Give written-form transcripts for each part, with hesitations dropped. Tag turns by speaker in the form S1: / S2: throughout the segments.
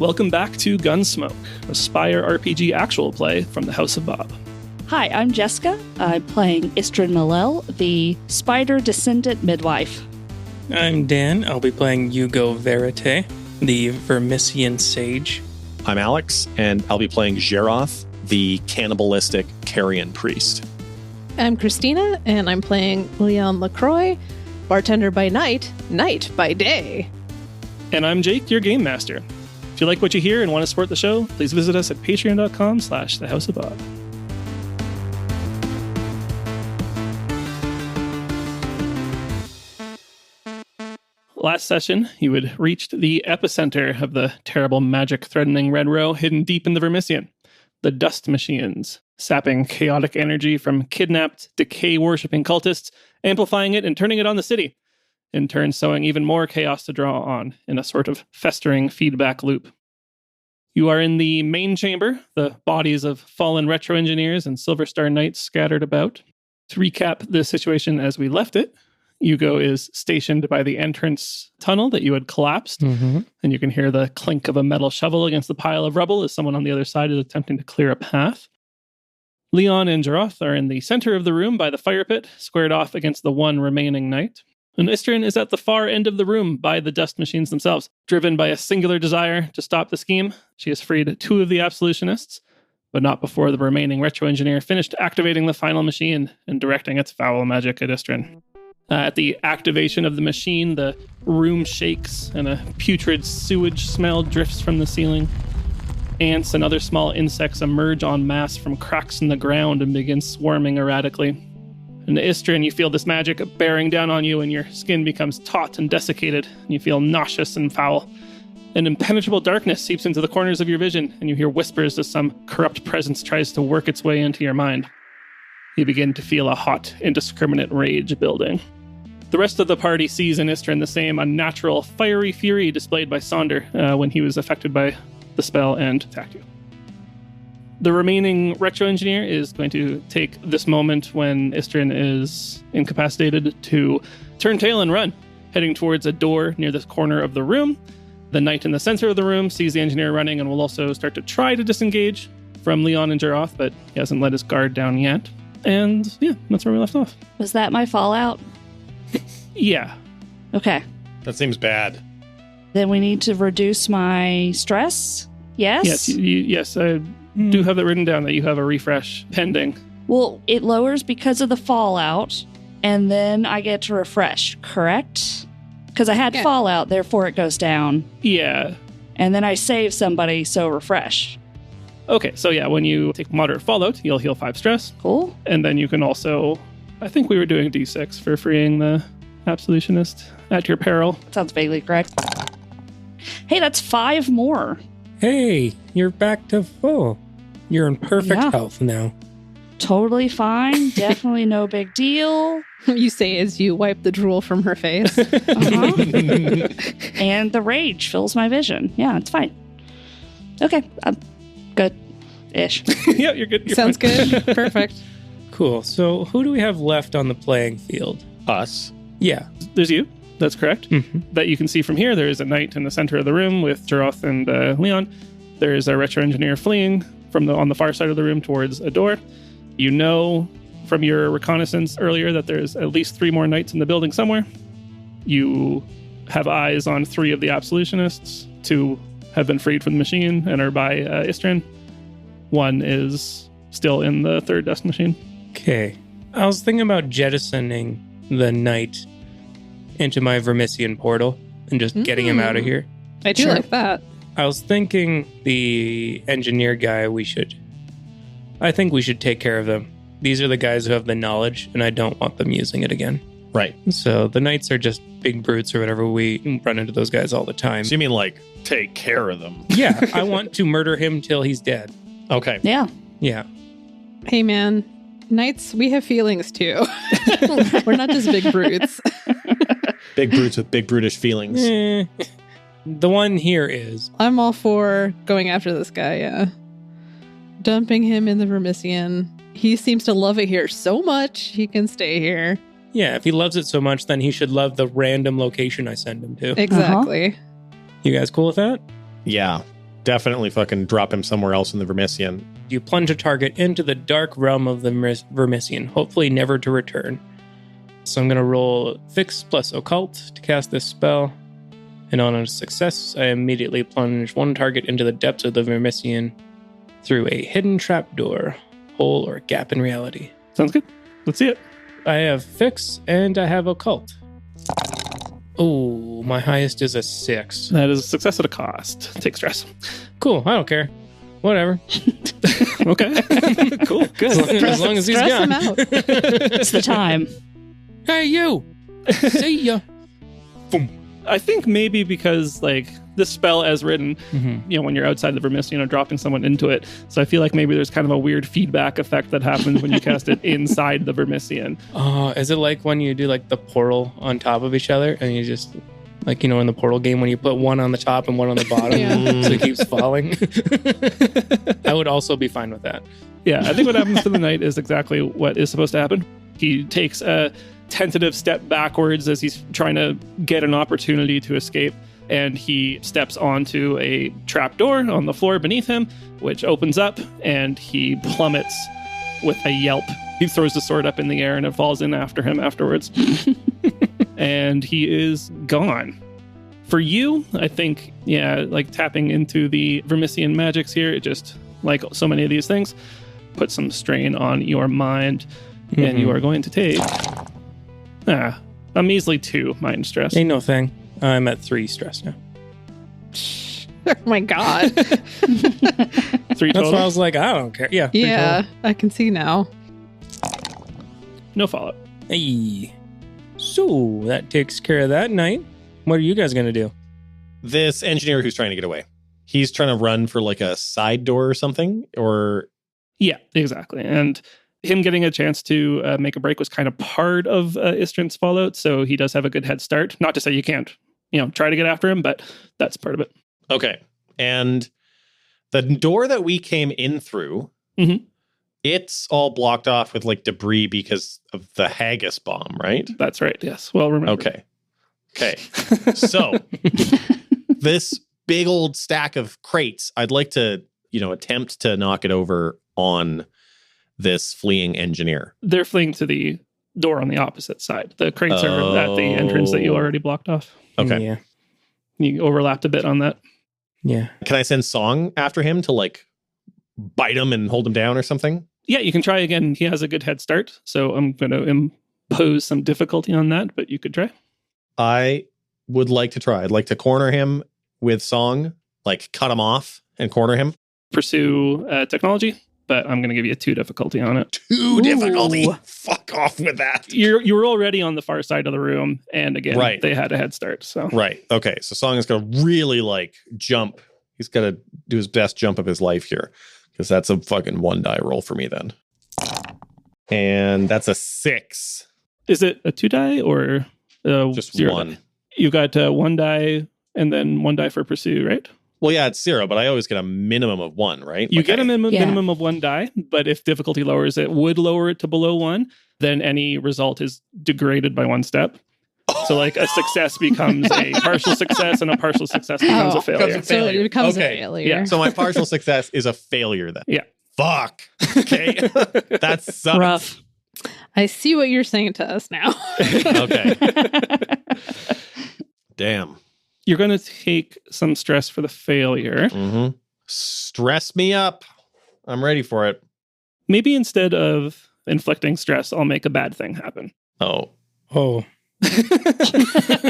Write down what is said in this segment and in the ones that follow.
S1: Welcome back to Gunsmoke, a Spire RPG actual play from the House of Bob.
S2: Hi, I'm Jessica. I'm playing Istrid Malel, the spider descendant midwife.
S3: I'm Dan. I'll be playing Hugo Verite, the Vermissian sage.
S4: I'm Alex, and I'll be playing Jeroth, the cannibalistic carrion priest.
S5: I'm Christina, and I'm playing Leon LaCroix, bartender by night, knight by day.
S1: And I'm Jake, your game master. If you like what you hear and want to support the show, please visit us at patreon.com/thehouseofbob. Last session, you had reached the epicenter of the terrible magic threatening Red Row hidden deep in the Vermissian. The dust machines, sapping chaotic energy from kidnapped, decay-worshipping cultists, amplifying it and turning it on the city, in turn sowing even more chaos to draw on in a sort of festering feedback loop. You are in the main chamber, the bodies of fallen retro engineers and Silver Star Knights scattered about. To recap the situation as we left it, Hugo is stationed by the entrance tunnel that you had collapsed, and you can hear the clink of a metal shovel against the pile of rubble as someone on the other side is attempting to clear a path. Leon and Jeroth are in the center of the room by the fire pit, squared off against the one remaining knight. And Istrid is at the far end of the room by the dust machines themselves. Driven by a singular desire to stop the scheme, she has freed 2 of the absolutionists, but not before the remaining retro engineer finished activating the final machine and directing its foul magic at Istrid. At the activation of the machine, the room shakes and a putrid sewage smell drifts from the ceiling. Ants and other small insects emerge en masse from cracks in the ground and begin swarming erratically. And Istrid, you feel this magic bearing down on you and your skin becomes taut and desiccated, and you feel nauseous and foul. An impenetrable darkness seeps into the corners of your vision, and you hear whispers as some corrupt presence tries to work its way into your mind. You begin to feel a hot, indiscriminate rage building. The rest of the party sees in Istrid the same unnatural, fiery fury displayed by Sonder when he was affected by the spell and attacked you. The remaining retro engineer is going to take this moment when Istrid is incapacitated to turn tail and run, heading towards a door near the corner of the room. The knight in the center of the room sees the engineer running and will also start to try to disengage from Leon and Jeroth, but he hasn't let his guard down yet. And yeah, that's where we left off.
S2: Was that my fallout?
S1: Yeah.
S2: Okay.
S4: That seems bad.
S2: Then we need to reduce my stress? Yes?
S1: Yes, I do have that written down that you have a refresh pending.
S2: Well, it lowers because of the fallout, and then I get to refresh, correct? Because I had fallout, therefore it goes down.
S1: Yeah.
S2: And then I save somebody, so refresh.
S1: Okay, so yeah, when you take moderate fallout, you'll heal 5 stress.
S2: Cool.
S1: And then you can also, I think we were doing D6 for freeing the absolutionist at your peril.
S2: Sounds vaguely correct. Hey, that's 5 more.
S3: Hey, you're back to full. You're in perfect health now.
S2: Totally fine. Definitely no big deal.
S5: You say as you wipe the drool from her face.
S2: And the rage fills my vision. Yeah, it's fine. Okay, I'm good-ish.
S1: Yeah, you're good. You're
S5: Sounds
S1: fine.
S5: good. Perfect.
S3: Cool. So who do we have left on the playing field?
S4: Us.
S3: Yeah.
S1: There's you. That's correct. That you can see from here. There is a knight in the center of the room with Jeroth and Leon. There is a retro engineer fleeing from on the far side of the room towards a door. You know from your reconnaissance earlier that there's at least 3 more knights in the building somewhere. You have eyes on 3 of the absolutionists. 2 have been freed from the machine and are by Istrid. 1 is still in the 3rd dust machine.
S3: Okay. I was thinking about jettisoning the knight into my Vermissian portal and just getting him out of here.
S5: I do like that.
S3: I was thinking the engineer guy, I think we should take care of them. These are the guys who have the knowledge, and I don't want them using it again.
S4: Right.
S3: So the knights are just big brutes or whatever. We run into those guys all the time.
S4: So you mean like take care of them?
S3: Yeah, I want to murder him till he's dead.
S4: Okay.
S2: Yeah.
S3: Yeah.
S5: Hey, man. Knights, we have feelings too. We're not just big brutes.
S4: Big brutes with big brutish feelings.
S3: The one here is.
S5: I'm all for going after this guy, yeah. Dumping him in the Vermissian. He seems to love it here so much, he can stay here.
S3: Yeah, if he loves it so much, then he should love the random location I send him to.
S5: Exactly.
S3: You guys cool with that?
S4: Yeah. definitely fucking drop him somewhere else in the Vermissian.
S3: You plunge a target into the dark realm of the Vermissian, hopefully never to return. So I'm going to roll Fix plus Occult to cast this spell. And on a success, I immediately plunge one target into the depths of the Vermissian through a hidden trapdoor, hole, or gap in reality.
S1: Sounds good. Let's see it.
S3: I have Fix and I have Occult. Oh, my highest is a 6.
S1: That is a success at a cost. Take stress.
S3: Cool, I don't care. Whatever.
S1: Okay. Cool. Good.
S3: As long as he's
S5: Stress him
S3: gone.
S5: out.
S2: It's the time.
S3: Hey, you! See ya!
S1: I think maybe because, like, this spell as written,
S3: Mm-hmm.
S1: you know, when you're outside the Vermissian, dropping someone into it. So I feel like maybe there's kind of a weird feedback effect that happens when you cast it inside the Vermissian.
S3: Oh, is it like when you do like the portal on top of each other and you just, like, you know, in the portal game when you put one on the top and one on the bottom
S5: Yeah.
S3: so it keeps falling? I would also be fine with that.
S1: Yeah, I think what happens to the knight is exactly what is supposed to happen. He takes a tentative step backwards as he's trying to get an opportunity to escape, and he steps onto a trapdoor on the floor beneath him, which opens up, and he plummets with a yelp. He throws the sword up in the air, and it falls in after him afterwards. And he is gone. For you, I think, yeah, like tapping into the Vermissian magics here, it just, like so many of these things, put some strain on your mind, and you are going to take a measly 2 mind stress.
S3: Ain't no thing. I'm at 3 stress now.
S5: Oh my God.
S1: 3
S3: That's
S1: total.
S3: why I was like, I don't care. Yeah. 3
S5: Yeah, I can see now.
S1: No follow-up.
S3: total. Hey. So that takes care of that night. What are you guys going to do?
S4: This engineer who's trying to get away, he's trying to run for like a side door or something, or...
S1: Yeah, exactly. And him getting a chance to make a break was kind of part of Istrant's fallout, so he does have a good head start. Not to say you can't, you know, try to get after him, but that's part of it.
S4: Okay. And the door that we came in through, it's all blocked off with like debris because of the haggis bomb, right?
S1: That's right, yes. Well remembered.
S4: Okay. So this big old stack of crates, I'd like to, you know, attempt to knock it over on this fleeing engineer.
S1: They're fleeing to the door on the opposite side. The crates are at the entrance that you already blocked off.
S4: Okay.
S3: Yeah.
S1: You overlapped a bit on that.
S3: Yeah.
S4: Can I send Song after him to like bite him and hold him down or something?
S1: Yeah, you can try again. He has a good head start, so I'm going to impose some difficulty on that, but you could try.
S4: I would like to try. I'd like to corner him with Song, like cut him off and corner him.
S1: Pursue technology, but I'm going to give you a 2 difficulty on it.
S4: 2 difficulty. Fuck off with that.
S1: You were already on the far side of the room, and again,
S4: Right.
S1: they had a head start. So
S4: Right. Okay. So Song is going to really like jump. He's got to do his best jump of his life here, because that's a fucking 1 die roll for me then. And that's a 6.
S1: is it a 2 die or
S4: Just
S1: 0
S4: 1.
S1: die? You got 1 die and then 1 die for pursue, right?
S4: Well, yeah, it's 0, but I always get a minimum of 1, right?
S1: You
S4: Like
S1: get a
S2: Yeah.
S1: minimum of 1 die, but if difficulty lowers, it would lower it to below 1. Then any result is degraded by 1 step. So like a success becomes a partial success, and a partial success becomes
S5: Oh,
S1: a failure.
S5: So it becomes
S4: Okay.
S5: a failure.
S1: Yeah.
S4: So my partial success is a failure then.
S1: Yeah.
S4: Fuck. Okay. That sucks.
S2: Rough.
S5: I see what you're saying to us now.
S4: Okay. Damn.
S1: You're going to take some stress for the failure.
S4: Mm-hmm. Stress me up. I'm ready for it.
S1: Maybe instead of inflicting stress, I'll make a bad thing happen.
S4: Oh.
S3: Oh.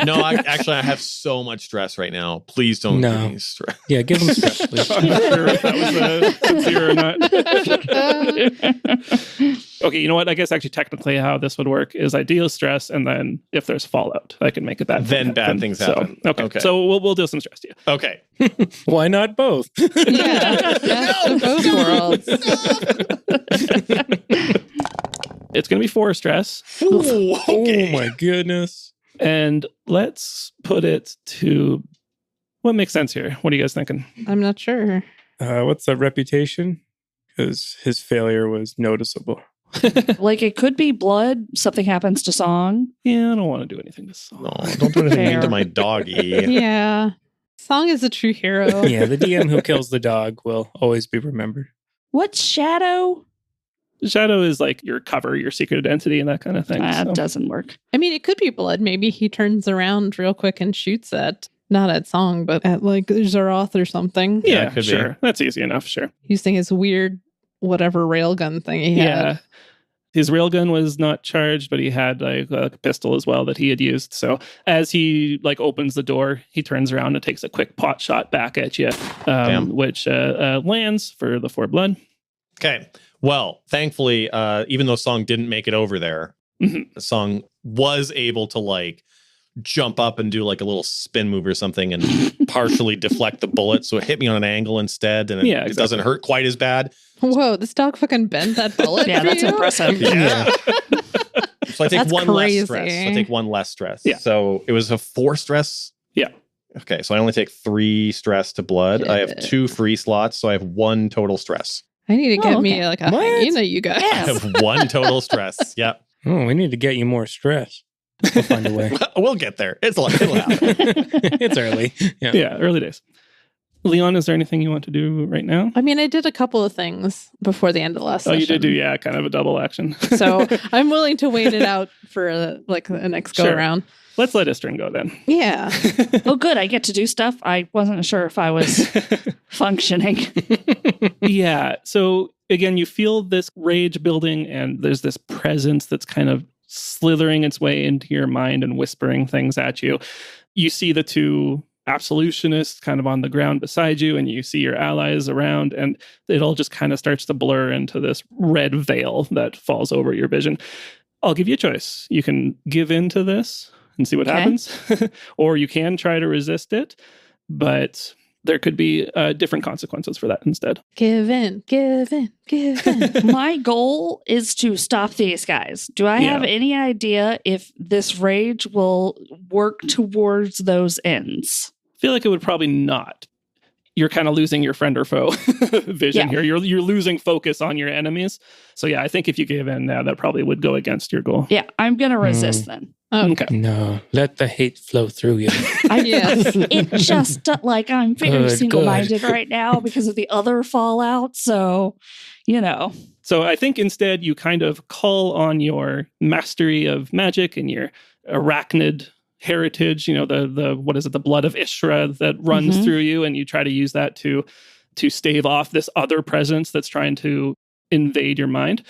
S4: No, I have so much stress right now. Please don't
S3: No.
S4: give me stress.
S3: Yeah, give him stress, please.
S1: I'm not sure if that was sincere or not. Okay, you know what? I guess actually technically how this would work is I deal stress, and then if there's fallout, I can make a bad
S4: Then
S1: thing
S4: bad
S1: happen.
S4: things
S1: So,
S4: happen.
S1: Okay.
S4: Okay.
S1: So we'll deal some stress to you.
S4: Okay.
S3: Why not both?
S5: Yeah. Best of both worlds.
S1: It's going to be 4 stress,
S4: Ooh, okay.
S3: Oh my goodness.
S1: and let's put it to what makes sense here. What are you guys thinking?
S5: I'm not sure.
S3: What's that reputation? Because his failure was noticeable.
S2: Like it could be blood. Something happens to Song.
S1: Yeah, I don't want to do anything to Song.
S4: No, don't do anything mean
S2: Fair.
S4: to my doggy.
S5: Yeah. Song is a true hero.
S3: Yeah, the DM who kills the dog will always be remembered.
S2: What's shadow?
S1: Shadow is like your cover, your secret identity, and that kind of thing.
S2: That
S1: so.
S2: doesn't work.
S5: I mean, it could be blood. Maybe he turns around real quick and shoots at, not at Song, but at like Zeroth or something.
S1: Yeah,
S4: could be.
S1: sure. That's easy enough, sure.
S5: Using his weird whatever railgun thing he had.
S1: Yeah. His railgun was not charged, but he had like a pistol as well that he had used. So as he like opens the door, he turns around and takes a quick pot shot back at you, which lands for the 4 blood.
S4: Okay. Well, thankfully, even though Song didn't make it over there, Song was able to like jump up and do like a little spin move or something and partially deflect the bullet. So it hit me on an angle instead, and it doesn't hurt quite as bad.
S5: Whoa, this dog fucking bent that bullet.
S2: Yeah,
S5: for
S2: that's
S5: you?
S2: impressive.
S4: Yeah. So I take
S5: That's
S4: one
S5: crazy.
S4: less stress. I take one less stress.
S1: Yeah.
S4: So it was a 4 stress.
S1: Yeah.
S4: Okay. So I only take 3 stress to blood. I have
S5: Yeah.
S4: 2 free slots. So I have 1 total stress.
S5: I need to get me
S2: okay.
S5: like a
S3: What?
S5: hyena, you guys.
S4: I
S2: Yes.
S4: have 1 total stress. Yep.
S3: Oh, we need to get you more stress. We'll find a way.
S4: We'll get there. It'll happen.
S3: It's early. Yeah.
S1: Yeah, early days. Leon, is there anything you want to do right now?
S5: I mean, I did a couple of things before the end of the last session.
S1: You did do, kind of a double action.
S5: So I'm willing to wait it out for like the next go
S1: Sure.
S5: around.
S1: Let's let Istrin go then.
S5: Yeah.
S2: Oh, good. I get to do stuff. I wasn't sure if I was functioning.
S1: Yeah. So again, you feel this rage building, and there's this presence that's kind of slithering its way into your mind and whispering things at you. You see the 2 absolutionists kind of on the ground beside you, and you see your allies around, and it all just kind of starts to blur into this red veil that falls over your vision. I'll give you a choice. You can give in to this and see what
S2: Okay.
S1: happens, or you can try to resist it, but there could be different consequences for that instead.
S5: Give in, give in, give in.
S2: My goal is to stop these guys. Do I have any idea if this rage will work towards those ends?
S1: I feel like it would probably not. You're kind of losing your friend or foe vision here. You're losing focus on your enemies. So yeah, I think if you gave in, that probably would go against your goal.
S2: Yeah, I'm going to resist then.
S1: Okay.
S3: No, let the hate flow through you.
S5: Yes.
S2: It just like I'm very
S3: Good,
S2: single-minded right now because of the other fallout. So,
S1: So I think instead you kind of call on your mastery of magic and your arachnid heritage, the blood of Ishra that runs through you, and you try to use that to stave off this other presence that's trying to invade your mind.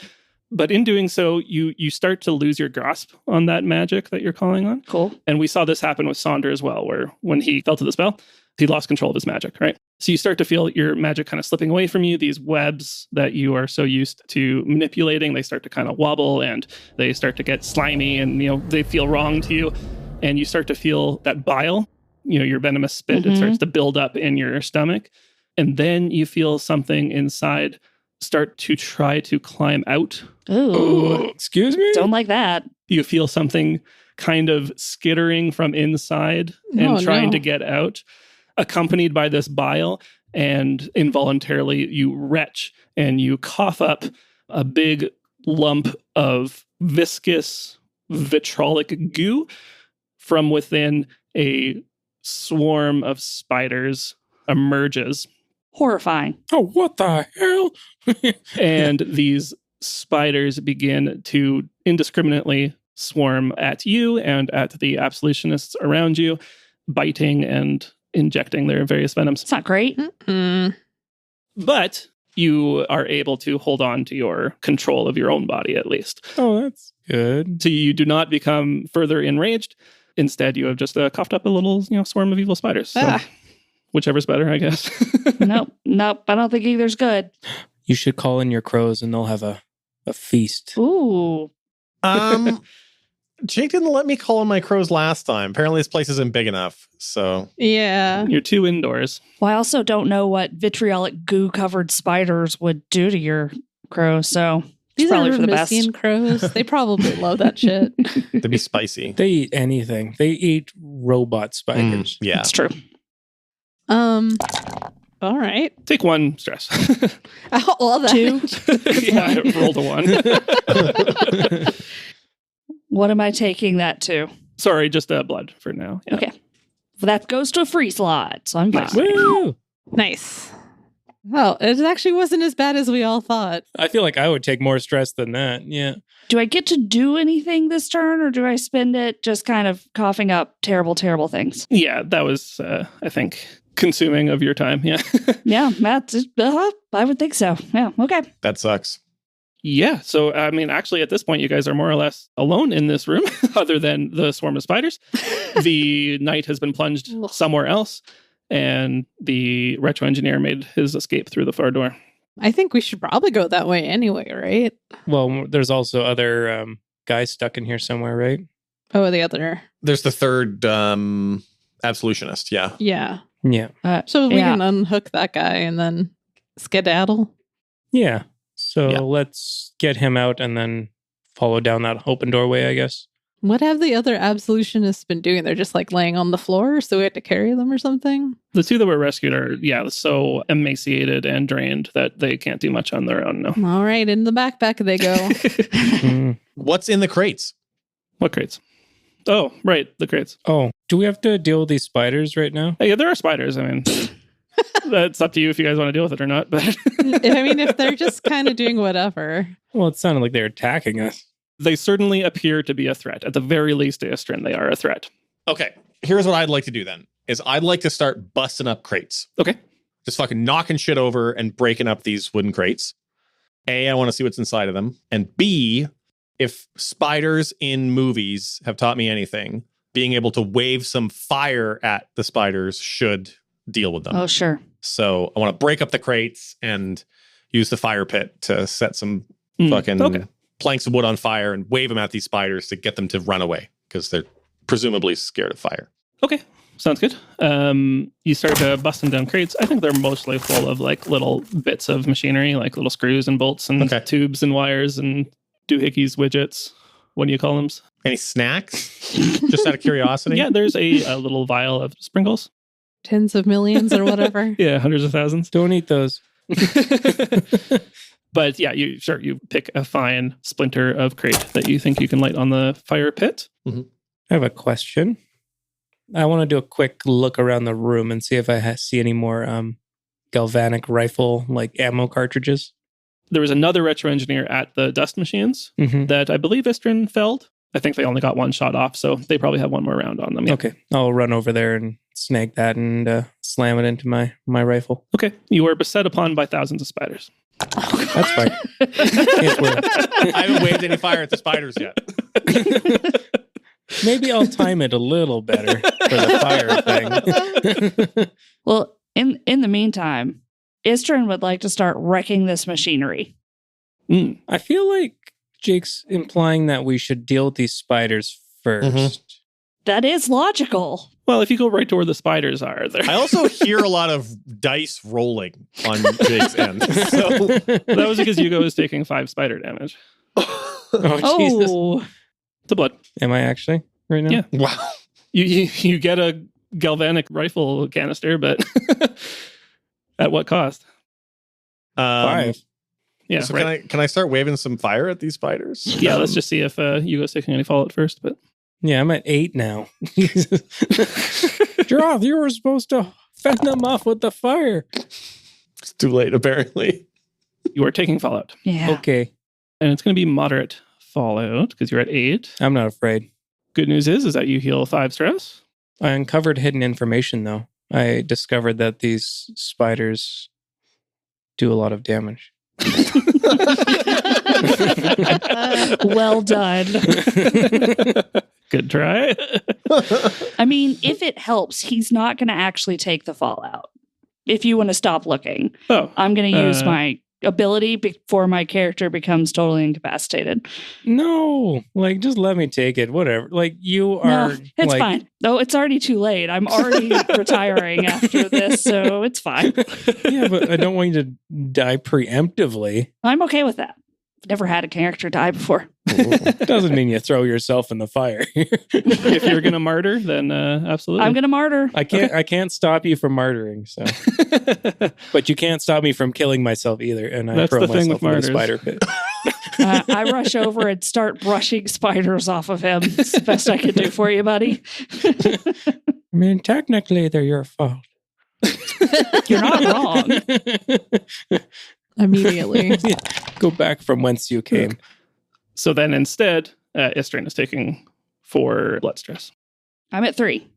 S1: But in doing so, you start to lose your grasp on that magic that you're calling on.
S2: Cool.
S1: And we saw this happen with Sonder as well, where when he fell to the spell, he lost control of his magic, right? So you start to feel your magic kind of slipping away from you. These webs that you are so used to manipulating, they start to kind of wobble, and they start to get slimy, and they feel wrong to you. And you start to feel that bile, your venomous spit, it starts to build up in your stomach. And then you feel something inside start to try to climb out.
S2: Ooh.
S3: Excuse me?
S2: Don't like that.
S1: You feel something kind of skittering from inside and trying to get out, accompanied by this bile. And involuntarily you retch and you cough up a big lump of viscous vitrolic goo. From within, a swarm of spiders emerges.
S2: Horrifying.
S3: Oh, what the hell?
S1: And these spiders begin to indiscriminately swarm at you and at the absolutionists around you, biting and injecting their various venoms.
S2: It's not great.
S1: But you are able to hold on to your control of your own body, at least.
S3: Oh, that's good.
S1: So you do not become further enraged. Instead, you have just coughed up a little swarm of evil spiders. So whichever's better, I guess.
S2: Nope. I don't think either's good.
S3: You should call in your crows and they'll have a feast.
S2: Ooh.
S4: Jake didn't let me call in my crows last time. Apparently this place isn't big enough. So
S5: Yeah.
S1: You're 2 indoors.
S2: Well, I also don't know what vitriolic goo-covered spiders would do to your crow, so
S5: These
S2: it's
S5: are
S2: probably for the best.
S5: Vermisian crows. They probably love that shit.
S4: they'd be spicy.
S3: They eat anything. They eat robot spiders.
S4: Yeah.
S2: It's true.
S5: All right.
S1: Take 1 stress.
S5: Well, that
S2: 2.
S1: Yeah, I rolled a 1.
S2: What am I taking that to?
S1: Sorry, just blood for now. Yeah.
S2: Okay. that goes to a free slot, so I'm fine.
S3: Woo!
S5: Nice. Well, it actually wasn't as bad as we all thought.
S3: I feel like I would take more stress than that. Yeah.
S2: Do I get to do anything this turn, or do I spend it just kind of coughing up terrible, terrible things?
S1: Yeah, that was, I think, consuming of your time. Yeah.
S2: Yeah, Matt, I would think so. Yeah, okay.
S4: That sucks.
S1: Yeah. So, I mean, actually, at this point, you guys are more or less alone in this room, other than the swarm of spiders. The knight has been plunged somewhere else, and the retro engineer made his escape through the far door.
S5: I think we should probably go that way anyway, right?
S3: Well, there's also other guys stuck in here somewhere, right?
S5: Oh, the other.
S4: There's the third absolutionist. Yeah.
S5: Yeah.
S3: Yeah.
S5: So we can unhook that guy and then skedaddle.
S3: Yeah. So
S4: Yeah.
S3: let's get him out and then follow down that open doorway, I guess.
S5: What have the other absolutionists been doing? They're just like laying on the floor, so we had to carry them or something?
S1: The two that were rescued are, so emaciated and drained that they can't do much on their own. No.
S5: All right, in the backpack they go.
S3: Mm.
S4: What's in the crates?
S1: What crates? Oh, right, the crates.
S3: Oh, do we have to deal with these spiders right now?
S1: Hey, yeah, there are spiders. I mean, that's up to you if you guys want to deal with it or not. But
S5: I mean, if they're just kind of doing whatever.
S3: Well, it sounded like they were attacking us.
S1: they certainly appear to be a threat. At the very least, Istrin, they are a threat.
S4: Okay, here's what I'd like to do then, is I'd like to start busting up crates.
S1: Okay.
S4: Just fucking knocking shit over and breaking up these wooden crates. A, I want to see what's inside of them. And B, if spiders in movies have taught me anything, being able to wave some fire at the spiders should deal with them.
S2: Oh, sure.
S4: So I want to break up the crates and use the fire pit to set some fucking planks of wood on fire and wave them at these spiders to get them to run away because they're presumably scared of fire.
S1: Okay. Sounds good. You start busting down crates. I think they're mostly full of like little bits of machinery, like little screws and bolts and tubes and wires and doohickeys, widgets. What do you call them?
S4: Any snacks? Just out of curiosity?
S1: Yeah, there's a little vial of sprinkles.
S5: Tens of millions or whatever.
S1: Yeah, hundreds of thousands.
S3: Don't eat those.
S1: But yeah, you pick a fine splinter of crate that you think you can light on the fire pit.
S3: Mm-hmm. I have a question. I want to do a quick look around the room and see if I see any more galvanic rifle like ammo cartridges.
S1: There was another retro engineer at the dust machines that I believe Istrin felled. I think they only got one shot off, so they probably have one more round on them. Yeah.
S3: Okay, I'll run over there and snag that and slam it into my rifle.
S1: Okay, you are beset upon by thousands of spiders.
S3: That's fine.
S4: I haven't waved any fire at the spiders yet.
S3: Maybe I'll time it a little better for the fire thing.
S2: Well, in the meantime, Istrin would like to start wrecking this machinery.
S3: I feel like Jake's implying that we should deal with these spiders first.
S2: That is logical.
S1: Well, if you go right to where the spiders are, there.
S4: I also hear a lot of dice rolling on Jake's end. So
S1: that was because Hugo is taking 5 spider damage.
S3: Oh, Jesus.
S1: To blood.
S3: Am I actually right now?
S1: Yeah.
S4: Wow.
S1: You get a galvanic rifle canister, but at what cost?
S3: 5.
S1: Yeah.
S4: So
S1: right.
S4: can I start waving some fire at these spiders?
S1: Yeah, let's just see if Hugo's taking any fallout first. But
S3: yeah, I'm at 8 now. Droth, you were supposed to fend them off with the fire.
S4: It's too late, apparently.
S1: You are taking fallout.
S2: Yeah.
S3: Okay.
S1: And it's going to be moderate fallout because you're at 8.
S3: I'm not afraid.
S1: Good news is that you heal 5 stress.
S3: I uncovered hidden information, though. I discovered that these spiders do a lot of damage.
S2: Well done.
S1: Good try.
S2: I mean, if it helps, he's not going to actually take the fallout. If you want to stop looking, I'm going to use my ability before my character becomes totally incapacitated.
S3: No, just let me take it. Whatever. You are.
S2: No, it's fine. No, it's already too late. I'm already retiring after this, so it's fine.
S3: Yeah, but I don't want you to die preemptively.
S2: I'm okay with that. I've never had a character die before.
S3: Doesn't mean you throw yourself in the fire.
S1: If you're going to martyr, then absolutely.
S2: I'm going to martyr.
S3: I can't stop you from martyring. So, but you can't stop me from killing myself either. And I throw myself in the spider pit.
S2: I rush over and start brushing spiders off of him. It's the best I can do for you, buddy.
S3: I mean, technically, they're your fault.
S2: You're not wrong.
S5: Immediately.
S3: Go back from whence you came.
S1: So then instead, Istrin is taking 4 blood stress.
S2: I'm at 3.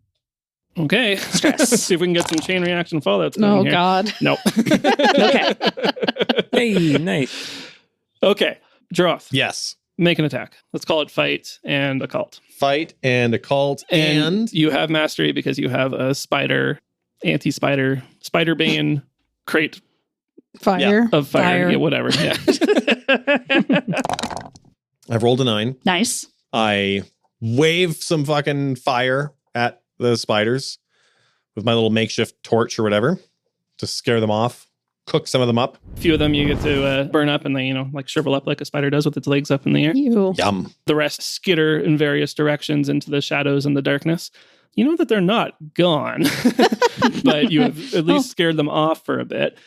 S1: Okay.
S2: Stress.
S1: See if we can get some chain reaction fallouts.
S5: Oh,
S1: here.
S5: God.
S1: Nope.
S2: Okay.
S3: Hey, nice.
S1: Okay. Droth,
S4: Yes.
S1: make an attack. Let's call it fight and occult.
S4: Fight and occult and
S1: you have mastery because you have a spider, anti-spider, spider bane crate
S5: Fire.
S1: of fire.
S2: Fire.
S1: Yeah, whatever. Yeah.
S4: I've rolled a 9.
S2: Nice.
S4: I wave some fucking fire at the spiders with my little makeshift torch or whatever to scare them off, cook some of them up.
S1: A few of them you get to burn up and they, like shrivel up like a spider does with its legs up in the air.
S5: You.
S4: Yum.
S1: The rest skitter in various directions into the shadows and the darkness. You know that they're not gone, but you have at least scared them off for a bit.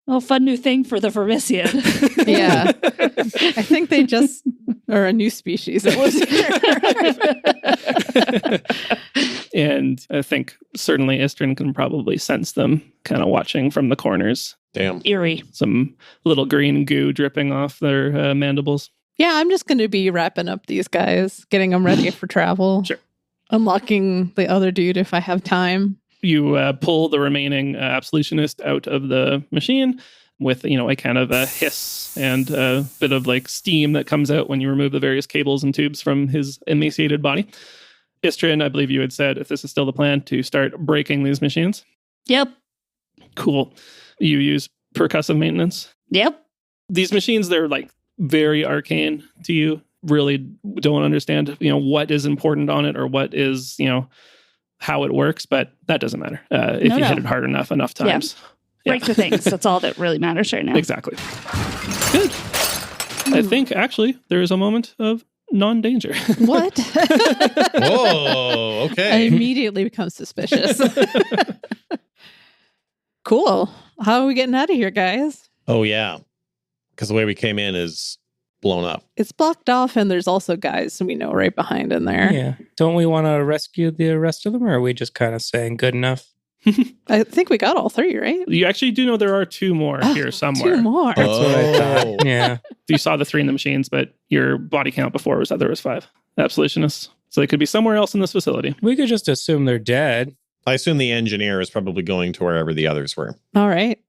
S2: Oh, fun new thing for the Vermisian.
S5: Yeah. I think they just are a new species. It was
S1: And I think certainly Istrin can probably sense them kind of watching from the corners.
S4: Damn.
S2: Eerie.
S1: Some little green goo dripping off their mandibles.
S5: Yeah, I'm just going to be wrapping up these guys, getting them ready for travel.
S1: Sure.
S5: Unlocking the other dude if I have time.
S1: You pull the remaining absolutionist out of the machine with, a kind of a hiss and a bit of like steam that comes out when you remove the various cables and tubes from his emaciated body. Istrin, I believe you had said, if this is still the plan, to start breaking these machines.
S2: Yep.
S1: Cool. You use percussive maintenance.
S2: Yep.
S1: These machines, they're like very arcane to you. Really don't understand, what is important on it or what is, how it works, but that doesn't matter if you hit it hard enough times.
S2: Break the things. That's all that really matters right now.
S1: Exactly. Good. I think actually there is a moment of non-danger.
S5: What?
S4: Whoa,
S5: I
S4: okay.
S5: immediately become suspicious. Cool. How are we getting out of here, guys?
S4: Oh, yeah. Because the way we came in is blown up.
S5: It's blocked off, and there's also guys we know right behind in there.
S3: Yeah. Don't we want to rescue the rest of them, or are we just kind of saying good enough?
S5: I think we got all 3, right?
S1: You actually do know there are 2 more here somewhere.
S5: 2 more.
S3: That's what I thought. Yeah.
S1: You saw the 3 in the machines, but your body count before was that there was 5 absolutionists. So they could be somewhere else in this facility.
S3: We could just assume they're dead.
S4: I assume the engineer is probably going to wherever the others were.
S5: All right.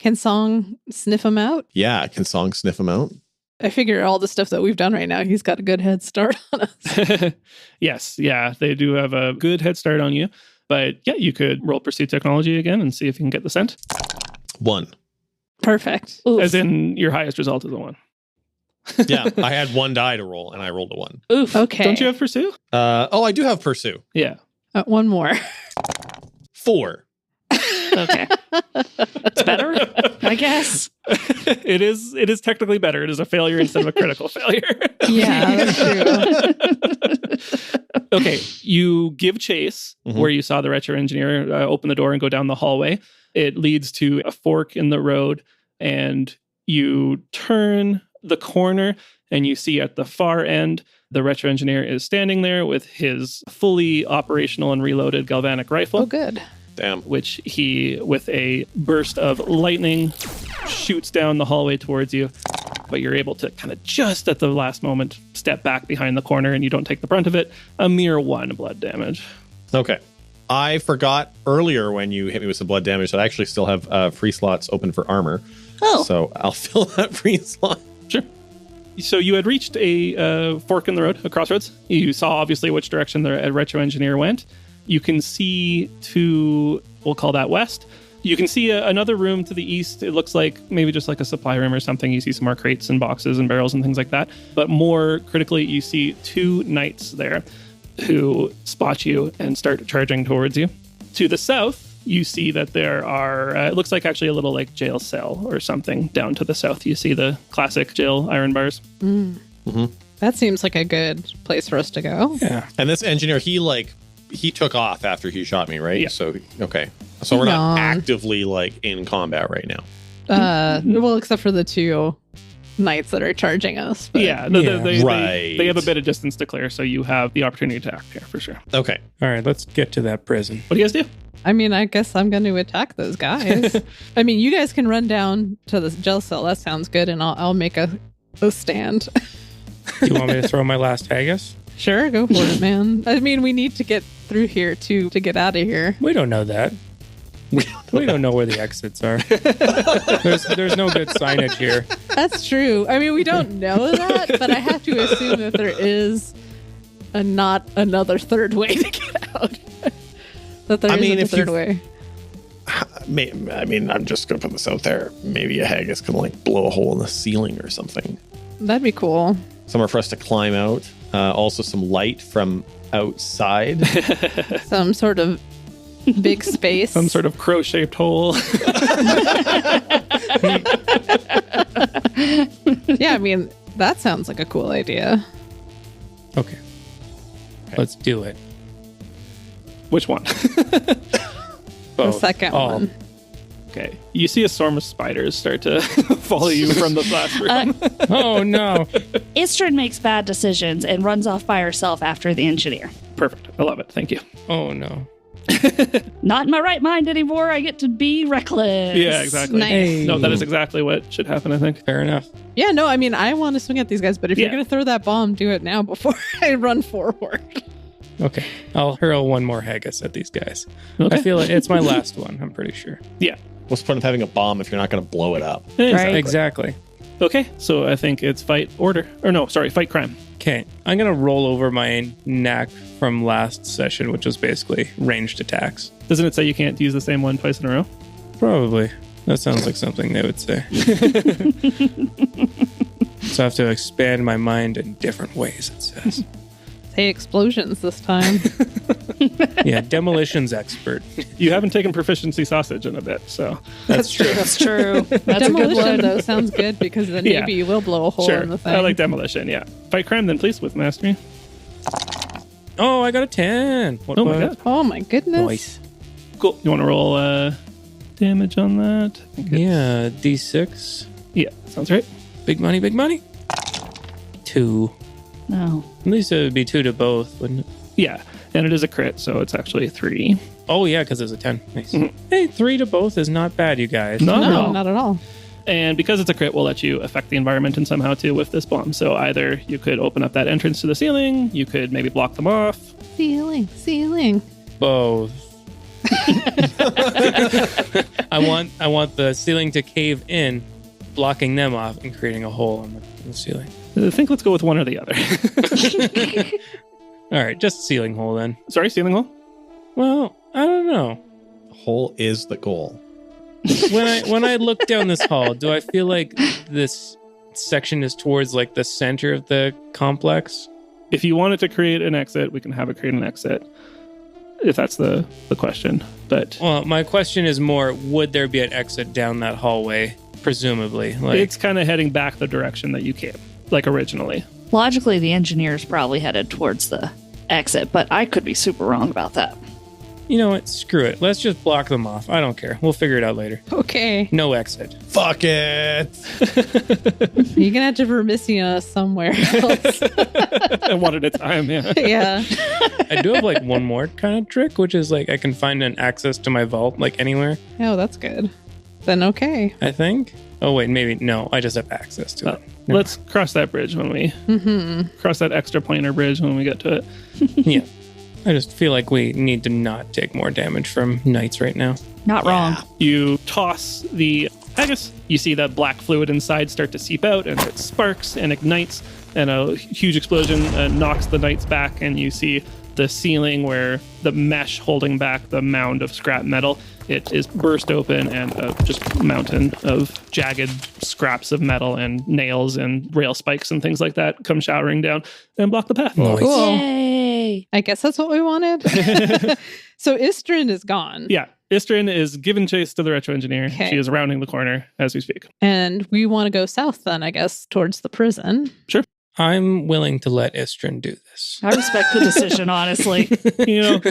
S5: Can Song sniff him out?
S4: Yeah, can Song sniff him out?
S5: I figure all the stuff that we've done right now, he's got a good head start on us.
S1: Yes, yeah, they do have a good head start on you. But yeah, you could roll pursue technology again and see if you can get the scent.
S4: 1.
S5: Perfect.
S2: Oof.
S1: As in your highest result is a 1.
S4: Yeah, I had 1 die to roll, and I rolled a 1.
S2: Oof.
S5: Okay.
S1: Don't you have pursue?
S4: I do have pursue.
S1: Yeah.
S5: 1 more.
S4: 4.
S2: Okay. It's better, I guess.
S1: It is technically better. It is a failure instead of a critical failure.
S5: Yeah, that's true.
S1: Okay, you give chase where you saw the retro engineer open the door and go down the hallway. It leads to a fork in the road, and you turn the corner, and you see at the far end, the retro engineer is standing there with his fully operational and reloaded galvanic rifle.
S5: Oh, good.
S4: Damn.
S1: Which he, with a burst of lightning, shoots down the hallway towards you. But you're able to kind of just at the last moment step back behind the corner and you don't take the brunt of it. A mere 1 blood damage.
S4: Okay. I forgot earlier when you hit me with some blood damage that I actually still have free slots open for armor.
S2: Oh.
S4: So I'll fill that free slot.
S1: Sure. So you had reached a fork in the road, a crossroads. You saw obviously which direction the retro engineer went. You can see to, we'll call that west. You can see another room to the east. It looks like maybe just like a supply room or something. You see some more crates and boxes and barrels and things like that. But more critically, you see 2 knights there who spot you and start charging towards you. To the south, you see that there are, it looks like actually a little like jail cell or something down to the south. You see the classic jail iron bars.
S5: That seems like a good place for us to go.
S3: Yeah.
S4: And this engineer, he took off after he shot me, right?
S1: Yeah.
S4: So, okay. So we're not
S5: No.
S4: actively in combat right now.
S5: Well, except for the 2 knights that are charging us. But.
S1: They have a bit of distance to clear, so you have the opportunity to act here for sure.
S4: Okay.
S3: All right, let's get to that prison.
S1: What do you guys do?
S5: I mean, I guess I'm going to attack those guys. I mean, you guys can run down to the jail cell. That sounds good, and I'll make a stand.
S3: Do you want me to throw my last haggis?
S5: Sure, go for it, man. I mean, we need to get through here, too, to get out of here.
S3: We don't know that. We don't know where the exits are. There's no good signage here.
S5: That's true. I mean, we don't know that, but I have to assume that there is not another third way to get out. That there isn't a third way.
S4: I mean, I'm just going to put this out there. Maybe a haggis can like blow a hole in the ceiling or something.
S5: That'd be cool.
S4: Somewhere for us to climb out. Also some light from outside.
S5: Some sort of big space.
S1: Some sort of crow-shaped hole.
S5: Yeah, I mean, that sounds like a cool idea.
S3: Okay. Let's do it.
S1: Which one?
S5: The second one.
S1: Okay. You see a swarm of spiders start to follow you from the classroom.
S3: Oh, no.
S2: Istrid makes bad decisions and runs off by herself after the engineer.
S1: Perfect. I love it. Thank you.
S3: Oh, no.
S2: Not in my right mind anymore. I get to be reckless.
S1: Yeah, exactly.
S5: Nice.
S3: Hey.
S1: No, that is exactly what should happen, I think.
S3: Fair enough.
S5: Yeah, no, I mean, I want to swing at these guys, but if you're
S1: Yeah.
S5: going to throw that bomb, do it now before I run forward.
S3: Okay. I'll hurl one more haggis at these guys.
S1: Okay.
S3: I feel like it's my last one, I'm pretty sure.
S1: Yeah.
S4: What's the point of having a bomb if you're not going to blow it up?
S2: Right.
S3: Exactly.
S1: Okay, so I think it's fight crime.
S3: Okay. I'm going to roll over my knack from last session, which was basically ranged attacks.
S1: Doesn't it say you can't use the same one twice in a row?
S3: Probably. That sounds like something they would say. So I have to expand my mind in different ways, it says.
S5: Say explosions this time.
S3: Yeah, demolitions expert.
S1: You haven't taken proficiency sausage in a bit, so
S3: That's true.
S2: That's true. That's a good
S5: Demolition,
S2: one.
S5: though, sounds good because then
S1: Yeah.
S5: maybe you will blow a hole
S1: sure.
S5: in the thing.
S1: I like demolition, yeah. Fight crime then, please, with mastery.
S3: Oh, I got a 10. What
S1: Oh my god.
S5: Oh my goodness.
S3: Nice.
S1: Cool. You want to roll damage on that? I think it's-
S3: Yeah, D6.
S1: Yeah, sounds right.
S3: Big money, big money. 2.
S2: No.
S3: At least it would be 2 to both, wouldn't it?
S1: Yeah, and it is a crit, so it's actually 3.
S3: Oh, yeah, because it's a 10. Nice.
S1: Mhm.
S3: Hey, 3 to both is not bad, you guys.
S1: Not at
S5: No,
S1: all.
S5: not at all.
S1: And because it's a crit, we'll let you affect the environment in somehow too with this bomb. So either you could open up that entrance to the ceiling, you could maybe block them off.
S5: Ceiling.
S3: Both. I want the ceiling to cave in, blocking them off and creating a hole in the ceiling.
S1: I think let's go with one or the other.
S3: All right, just ceiling hole then.
S1: Sorry, ceiling hole?
S3: Well, I don't know.
S4: The hole is the goal.
S3: When I look down this hall, do I feel like this section is towards like the center of the complex?
S1: If you wanted to create an exit, we can have it create an exit. If that's the question. But
S3: Well, my question is more, would there be an exit down that hallway? Presumably. Like,
S1: it's kind of heading back the direction that you came, like originally.
S2: Logically, the engineer's probably headed towards the exit, but I could be super wrong about that.
S3: you know what? Screw it. Let's just block them off. I don't care. We'll figure it out later.
S5: Okay.
S3: No exit.
S4: Fuck it.
S5: You're going to have to Vermisia somewhere else.
S1: One at a time, yeah.
S5: Yeah.
S3: I do have like one more kind of trick, which is like I can find an access to my vault like anywhere,
S5: Oh, that's good. Then okay.
S3: I think. Oh, wait, maybe. No, I just have access to it.
S1: Let's cross that bridge when we cross that extra planar bridge when we get to it.
S3: Yeah. I just feel like we need to not take more damage from knights right now.
S2: Not wrong.
S1: You toss the haggis. You see that black fluid inside start to seep out, and it sparks and ignites, and a huge explosion knocks the knights back, and you see the ceiling where the mesh holding back the mound of scrap metal, it is burst open, and just a mountain of jagged scraps of metal and nails and rail spikes and things like that come showering down and block the path.
S3: Nice.
S5: Cool.
S2: Yay!
S5: I guess that's what we wanted. So Istrin is gone.
S1: Yeah. Istrin is giving chase to the retro engineer.
S5: Okay.
S1: She is rounding the corner as we speak.
S5: And we want to go south then, I guess, towards the prison.
S3: I'm willing to let Istrin do this.
S2: I respect the decision, honestly.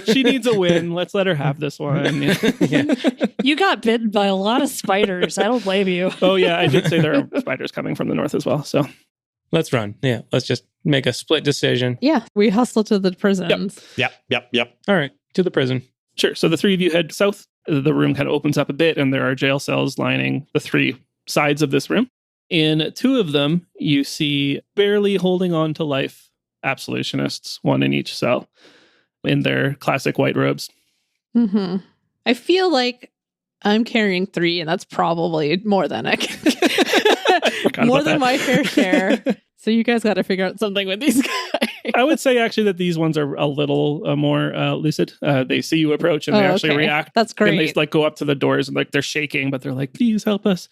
S1: She needs a win. Let's let her have this one.
S3: Yeah.
S2: You got bitten by a lot of spiders. I don't blame you.
S1: Oh, yeah. I did say there are spiders coming from the north as well. So
S3: Let's run. Yeah. Let's just make a split decision.
S5: Yeah, we hustle to the prisons.
S4: Yep.
S3: All right. To the prison.
S1: sure. So the three of you head south. The room kind of opens up a bit, and there are jail cells lining the three sides of this room. In two of them, you see barely holding on to life absolutionists, one in each cell, in their classic white robes.
S5: Mm-hmm. I feel like I'm carrying 3, and that's probably more than I can. More than my fair share. So you guys got to figure out something with these guys.
S1: I would say actually that these ones are a little more lucid. They see you approach and they actually react.
S5: That's great.
S1: And they go up to the doors and they're shaking, but they're like, please help us.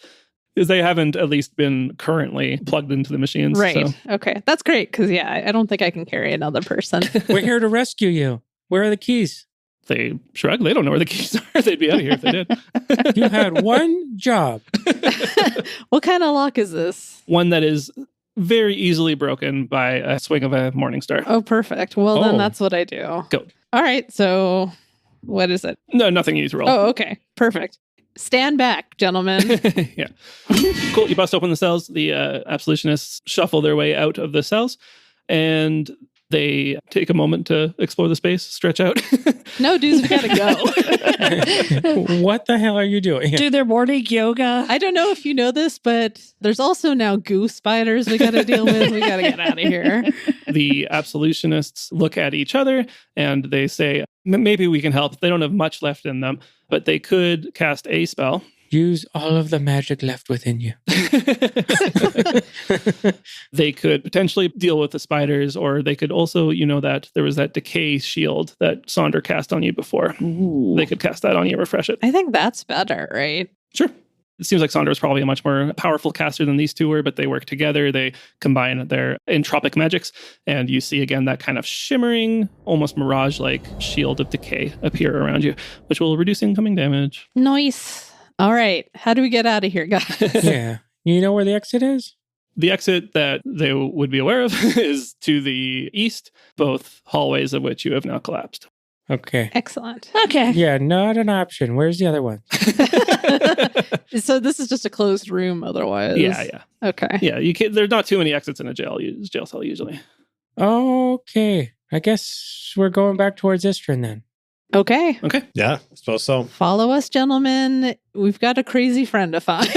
S1: Because they haven't at least been currently plugged into the machines.
S5: Right.
S1: So.
S5: Okay. That's great. Because I don't think I can carry another person.
S3: We're here to rescue you. Where are the keys?
S1: They shrug. They don't know where the keys are. They'd be out of here if they did.
S3: You had one job.
S5: What kind of lock is this?
S1: One that is very easily broken by a swing of a morning star.
S5: Oh, perfect. Well, then that's what I do.
S1: Go.
S5: All right. So what is it?
S1: No, nothing you need to roll.
S5: Oh, okay. Perfect. Stand back, gentlemen.
S1: Yeah. Cool. You bust open the cells. The absolutionists shuffle their way out of the cells, and they take a moment to explore the space, stretch out.
S5: No, dudes, we gotta go.
S3: What the hell are you doing?
S2: Do their morning yoga.
S5: I don't know if you know this, but there's also now goo spiders we gotta deal with. We gotta get out of here.
S1: The absolutionists look at each other and they say, maybe we can help. They don't have much left in them, but they could cast a spell.
S3: Use all of the magic left within you.
S1: They could potentially deal with the spiders, or they could also, that there was that decay shield that Sonder cast on you before.
S2: Ooh.
S1: They could cast that on you, refresh it.
S5: I think that's better, right?
S1: Sure. It seems like Sonder was probably a much more powerful caster than these two were, but they work together. They combine their entropic magics, and you see again that kind of shimmering, almost mirage-like shield of decay appear around you, which will reduce incoming damage.
S5: Nice. All right. How do we get out of here, guys?
S3: Yeah. You know where the exit is?
S1: The exit that they would be aware of is to the east, both hallways of which you have now collapsed.
S3: Okay.
S5: Excellent.
S2: Okay.
S3: Yeah, not an option. Where's the other one?
S5: So this is just a closed room otherwise?
S1: Yeah.
S5: Okay.
S1: Yeah, you can't, there's not too many exits in a jail cell usually.
S3: Okay. I guess we're going back towards Istrin then.
S5: Okay.
S4: Yeah, I suppose so.
S5: Follow us, gentlemen. We've got a crazy friend to find.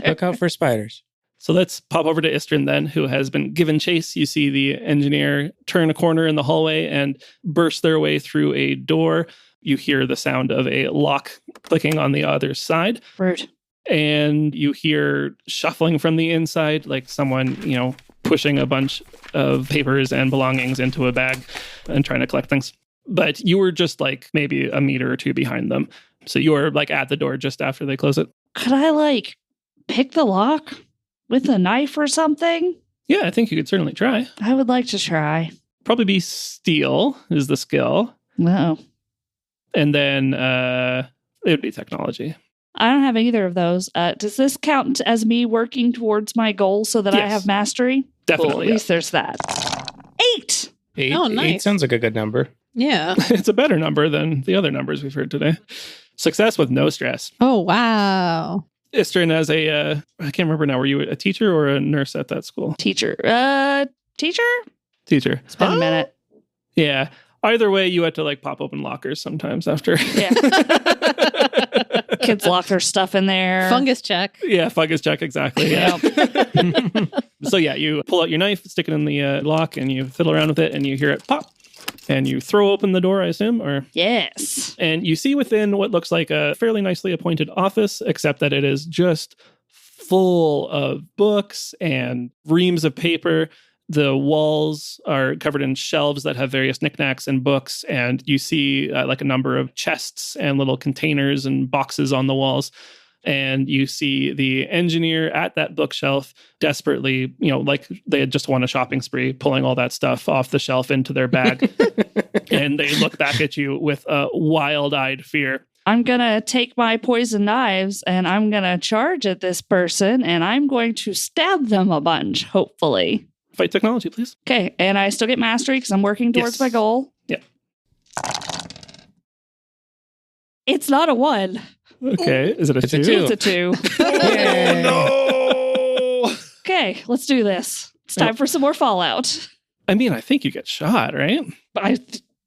S3: Look out for spiders.
S1: So let's pop over to Istrin then, who has been given chase. You see the engineer turn a corner in the hallway and burst their way through a door. You hear the sound of a lock clicking on the other side.
S2: Rude.
S1: And you hear shuffling from the inside, like someone, pushing a bunch of papers and belongings into a bag and trying to collect things. But you were just like maybe a meter or two behind them. So you were like at the door just after they close it.
S2: Could I pick the lock with a knife or something?
S1: Yeah, I think you could certainly try.
S2: I would like to try.
S1: Probably be steel is the skill.
S2: No.
S1: And then it would be technology.
S2: I don't have either of those. Does this count as me working towards my goal so that I
S1: Yes.
S2: have mastery?
S1: Definitely.
S2: Cool, at least there's that. 8!
S3: 8.
S5: Oh, nice.
S3: 8 sounds like a good number.
S5: Yeah.
S1: It's a better number than the other numbers we've heard today. Success with no stress.
S5: Oh, wow.
S1: Istrin, as I can't remember now, were you a teacher or a nurse at that school?
S2: Teacher? Teacher?
S1: Teacher.
S2: It's been a minute.
S1: Yeah. Either way, you had to pop open lockers sometimes after.
S2: Yeah. Kids lock their stuff in there.
S5: Fungus check.
S1: Yeah, fungus check, exactly. Yeah. So yeah, you pull out your knife, stick it in the lock, and you fiddle around with it, and you hear it pop. And you throw open the door, I assume, or?
S2: Yes.
S1: And you see within what looks like a fairly nicely appointed office, except that it is just full of books and reams of paper. The walls are covered in shelves that have various knickknacks and books, and you see a number of chests and little containers and boxes on the walls. And you see the engineer at that bookshelf desperately, like they had just won a shopping spree, pulling all that stuff off the shelf into their bag. And they look back at you with a wild-eyed fear.
S2: I'm going to take my poison knives and I'm going to charge at this person and I'm going to stab them a bunch, hopefully.
S1: Fight technology, please.
S2: Okay, and I still get mastery because I'm working towards my goal.
S1: Yep.
S2: It's not a 1.
S1: Okay, is it a 2?
S2: It's a 2.
S4: Oh, no!
S2: Okay, let's do this. It's time for some more Fallout.
S1: I mean, I think you get shot, right?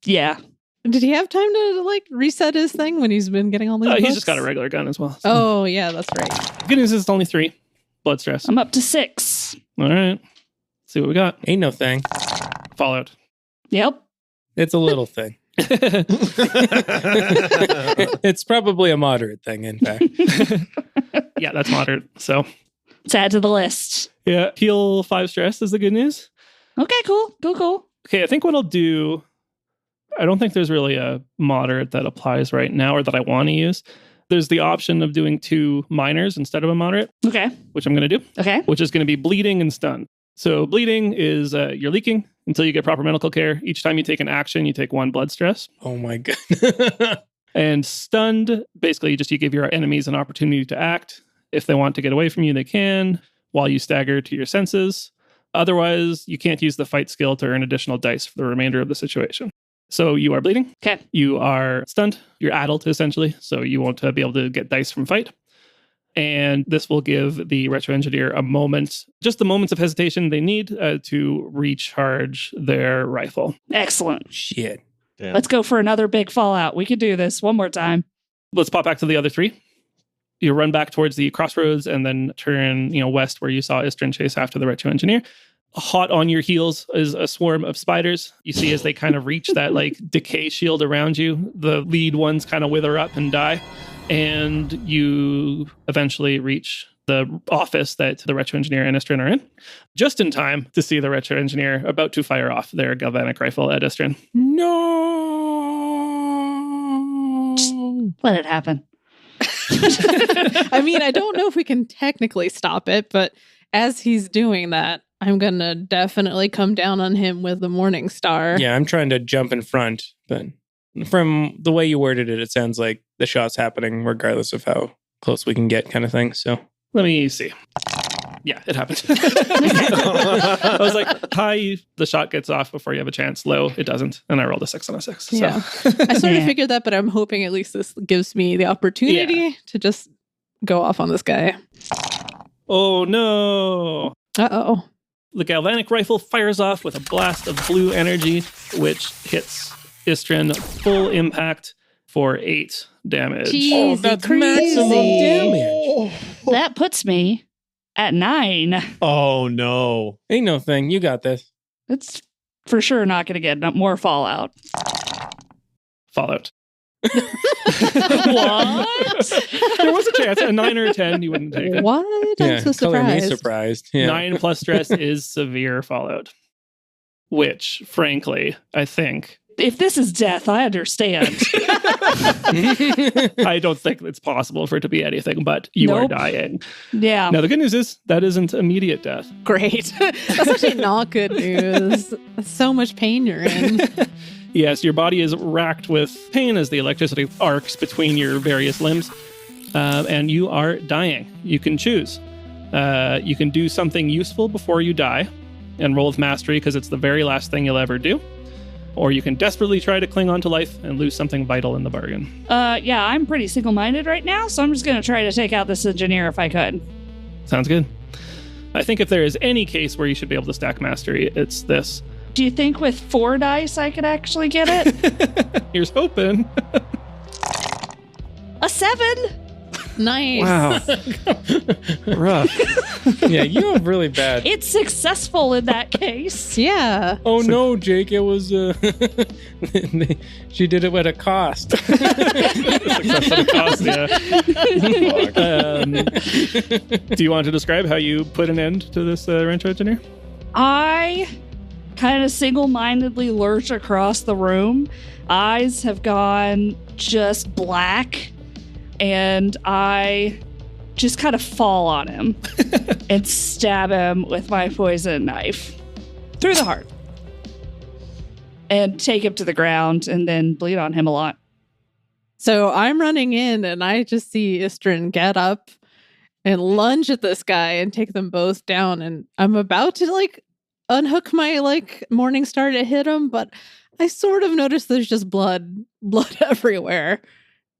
S2: Yeah.
S5: Did he have time to like reset his thing when he's been getting all these books?
S1: He's just got a regular gun as well. So.
S5: Oh, yeah, that's right.
S1: Good news is it's only 3. Blood stress.
S2: I'm up to 6.
S1: All right. Let's see what we got.
S3: Ain't no thing.
S1: Fallout.
S2: Yep.
S3: It's a little thing. It's probably a moderate thing, in fact.
S1: Yeah, that's moderate. So
S2: let's add to the list.
S1: Yeah, heal 5 stress is the good news.
S2: Okay, cool.
S1: Okay, I think what I'll do, I don't think there's really a moderate that applies right now or that I want to use. There's the option of doing 2 minors instead of a moderate.
S2: Okay.
S1: Which I'm going to do.
S2: Okay.
S1: Which is going to be bleeding and stun. So bleeding is you're leaking until you get proper medical care. Each time you take an action, you take 1 blood stress.
S3: Oh my god.
S1: And stunned, basically you give your enemies an opportunity to act. If they want to get away from you, they can, while you stagger to your senses. Otherwise, you can't use the fight skill to earn additional dice for the remainder of the situation. So you are bleeding.
S2: Okay.
S1: You are stunned. You're addled, essentially. So you won't be able to get dice from fight. And this will give the retro engineer a moment, just the moments of hesitation they need to recharge their rifle.
S2: Excellent.
S3: Shit.
S4: Damn.
S2: Let's go for another big Fallout. We could do this one more time.
S1: Let's pop back to the other 3. You run back towards the crossroads and then turn, west where you saw Istrin chase after the retro engineer. Hot on your heels is a swarm of spiders. You see as they kind of reach that decay shield around you, the lead ones kind of wither up and die. And you eventually reach the office that the retro engineer and Istrin are in, just in time to see the retro engineer about to fire off their galvanic rifle at Istrin.
S3: No!
S2: Just let it happen.
S5: I mean, I don't know if we can technically stop it, but as he's doing that, I'm going to definitely come down on him with the Morning Star.
S3: Yeah, I'm trying to jump in front, but from the way you worded it, it sounds like the shot's happening regardless of how close we can get kind of thing. So
S1: let me see. Yeah, it happened. I was like, high, the shot gets off before you have a chance. Low, it doesn't. And I rolled a 6 on a 6. So.
S5: Yeah. I sort of figured that, but I'm hoping at least this gives me the opportunity to just go off on this guy.
S1: Oh, no.
S5: Uh-oh.
S1: The galvanic rifle fires off with a blast of blue energy, which hits Istrin full impact for 8 damage.
S5: Jeez,
S3: that's
S5: crazy.
S3: maximum damage.
S2: That puts me at 9.
S4: Oh, no.
S3: Ain't no thing. You got this.
S2: It's for sure not going to get more Fallout.
S1: Fallout.
S2: What?
S1: There was a chance. A 9 or a 10, you wouldn't take it.
S5: What? I'm so
S3: color me
S5: surprised.
S3: surprised. Yeah.
S1: 9 plus stress is severe Fallout. Which, frankly, I think...
S2: If this is death, I understand.
S1: I don't think it's possible for it to be anything, but you are dying.
S2: Yeah.
S1: Now, the good news is that isn't immediate death.
S5: Great. That's actually not good news. That's so much pain you're in.
S1: Yes, your body is racked with pain as the electricity arcs between your various limbs, and you are dying. You can choose. You can do something useful before you die and roll with mastery because it's the very last thing you'll ever do. Or you can desperately try to cling on to life and lose something vital in the bargain.
S2: Yeah, I'm pretty single-minded right now, so I'm just going to try to take out this engineer if I could.
S1: Sounds good. I think if there is any case where you should be able to stack mastery, it's this.
S2: Do you think with 4 dice I could actually get it?
S1: Here's hoping.
S2: A 7?
S5: Nice.
S1: Wow. Rough.
S3: Yeah, you have really bad.
S2: It's successful in that case.
S5: Yeah.
S3: Oh no, Jake! It was. She did it at a cost.
S1: Success at a cost, yeah. Do you want to describe how you put an end to this retro engineer?
S2: I kind of single-mindedly lurch across the room. Eyes have gone just black, and I just kind of fall on him and stab him with my poison knife through the heart and take him to the ground and then bleed on him a lot.
S5: So I'm running in and I just see Istrin get up and lunge at this guy and take them both down. And I'm about to like unhook my like Morning Star to hit him, but I sort of notice there's just blood everywhere.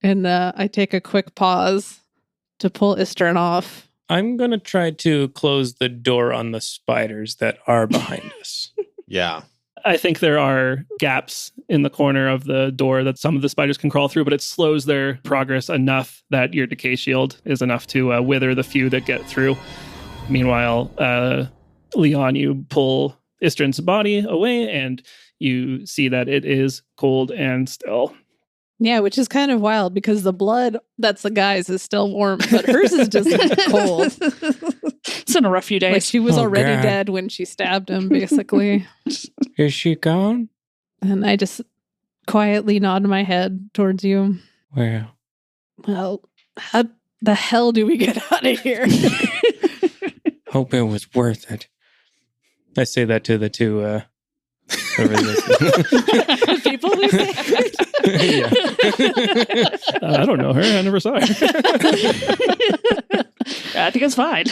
S5: And I take a quick pause to pull Istrin off.
S3: I'm going to try to close the door on the spiders that are behind us.
S4: Yeah.
S1: I think there are gaps in the corner of the door that some of the spiders can crawl through, but it slows their progress enough that your decay shield is enough to wither the few that get through. Meanwhile, Leon, you pull Istrin's body away and you see that it is cold and still.
S5: Yeah, which is kind of wild because the blood that's the guy's is still warm, but hers is just cold.
S2: It's been a rough few days.
S5: Like she was already dead when she stabbed him, basically.
S3: Is she gone?
S5: And I just quietly nod my head towards you.
S3: Well,
S5: how the hell do we get out of here?
S3: Hope it was worth it. I say that to the two
S5: the people we saved.
S1: I don't know her. I never saw her.
S2: I think it's fine.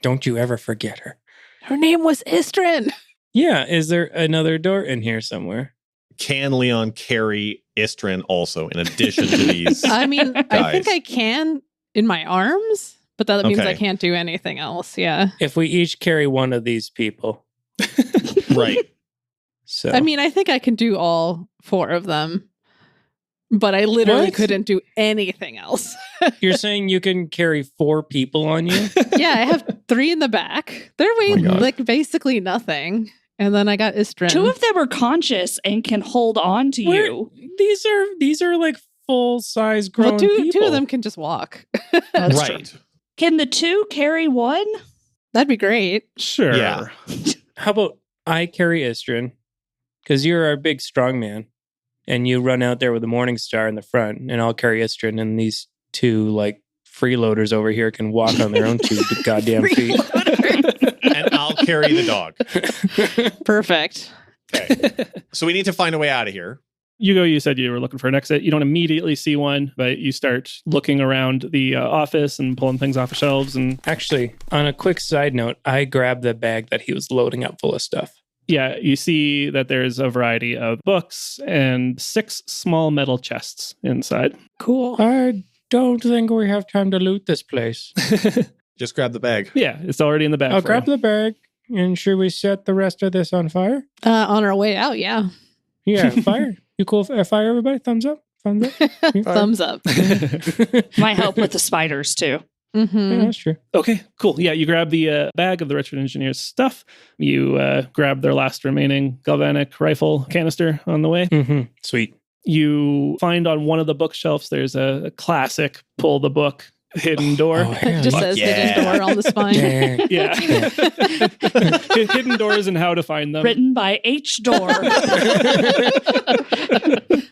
S3: Don't you ever forget her.
S5: Her name was Istrin.
S3: Yeah, is there another door in here somewhere?
S4: Can Leon carry Istrin also in addition to these?
S5: I mean, I think I can in my arms, but that means I can't do anything else. Yeah.
S3: If we each carry one of these people.
S4: Right.
S3: So
S5: I mean, I think I can do all 4 of them, but I literally couldn't do anything else.
S3: You're saying you can carry 4 people on you?
S5: Yeah, I have 3 in the back. They're weighing like basically nothing. And then I got Istrin.
S2: 2 of them are conscious and can hold on to you.
S3: These are like full-size grown people.
S5: 2 of them can just walk.
S4: Right.
S2: Can the 2 carry 1?
S5: That'd be great.
S1: Sure.
S4: Yeah.
S3: How about I carry Istrin? Because you're our big strong man. And you run out there with the Morning Star in the front. And I'll carry Istrin. And these 2 like freeloaders over here can walk on their own 2 goddamn feet.
S4: And I'll carry the dog.
S5: Perfect.
S4: Okay. So we need to find a way out of here.
S1: Hugo, you said you were looking for an exit. You don't immediately see one, but you start looking around the office and pulling things off the shelves. And
S3: actually, on a quick side note, I grabbed the bag that he was loading up full of stuff.
S1: Yeah, you see that there's a variety of books and 6 small metal chests inside.
S5: Cool.
S3: I don't think we have time to loot this place.
S4: Just grab the bag.
S1: Yeah, it's already in the bag.
S3: I'll grab the bag. And should we set the rest of this on fire?
S5: On our way out, yeah.
S3: Yeah, fire. You cool? Fire, everybody? Thumbs up? Thumbs up?
S5: Thumbs up.
S2: Might help with the spiders, too.
S5: Mm-hmm.
S3: Yeah, that's true.
S1: Okay, cool. Yeah, you grab the bag of the Wretched Engineer's stuff. You grab their last remaining galvanic rifle canister on the way.
S3: Mm-hmm. Sweet.
S1: You find on one of the bookshelves, there's a classic pull the book hidden door.
S5: It just says hidden door on the spine.
S1: Yeah. Hidden doors and how to find them.
S2: Written by H. Door.